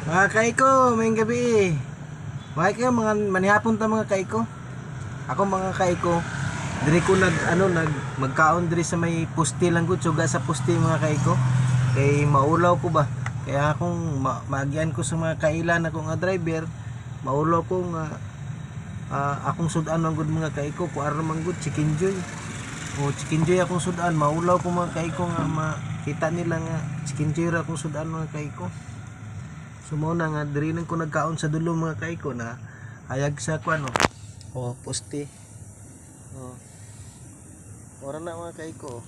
Mga kaiko, may gabi. Mga kayo, mga manihapon ta mga kaiko. Ako mga kaiko, diri ko magkaon diri sa may pusti lang gud, suga sa pusti mga kaiko. Kay maulaw ko ba? Kaya akong maagian ko sa mga kailan ako nga driver, maulaw ko nga akong sudan man gud mga kaiko, ko aron man gud chicken joy. O chicken joy akong sudan, maulaw ko mga kaiko nga makita nila nga chicken joy ra akong sudan mga kaiko. Sumuna nga diri nang ko nagkaon sa dulo mga kaiko na hayag sa kuan poste. Oh. Ora na mga kaiko.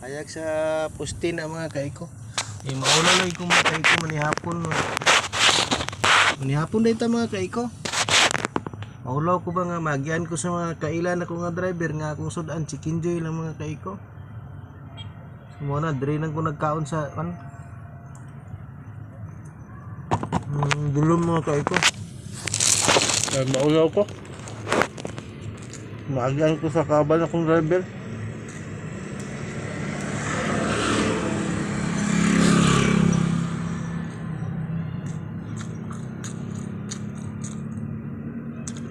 Hayag sa poste na mga kaiko. Mauna lang ko mga kaiko manihapon. Manihapon dito mga kaiko. Maulaw ko ba nga magian ko sa mga kailan ako nga driver nga akong sudan chicken joy lang mga kaiko. Sumuna diri nang ko nagkaon sa dulo mga kaiko. Maulaw ko. Maagian ko sa kabal akong driver.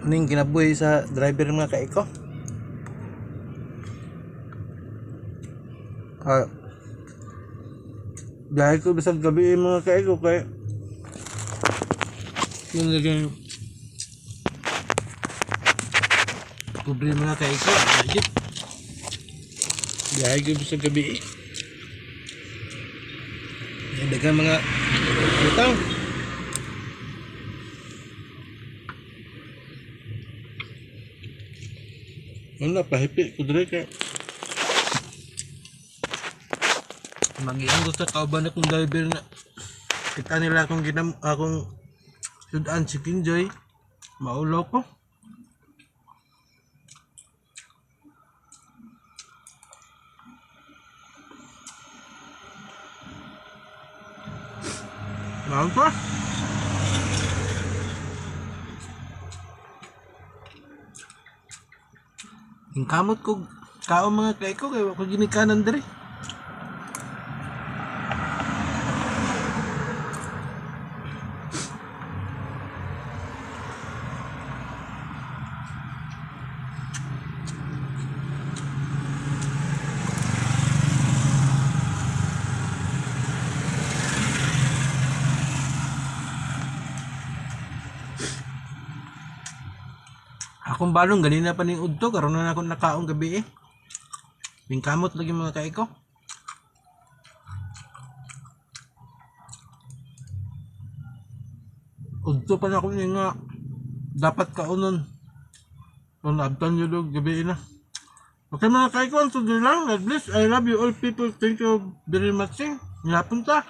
Ning kinabuhi sa driver mga kaiko. Biyahe ko bisag gabi mga kaiko kay yung naging problema nga kaiko. Legit. Biyahe ko bisag gabi. Yan dagang mga utang. Wala, pahipi ko dire kay magian ko sa kauban akong driver na kita nila akong akong sudan chicken joy, maulaw ko. Maulaw ko. Yung kamot ko kao mga kaiko kay wa ko ginikanan diri. Akong balong ganina pa ning udto karon na ako nakaong gabi eh. Bingkamot lagi mga kaiko. Udto pa na ako nga dapat kaunon. Kung naabtan nyo log gabi na. Okay mga kaiko, ang sudo lang. God bless. I love you all people. Thank you very much. Nilapon ta.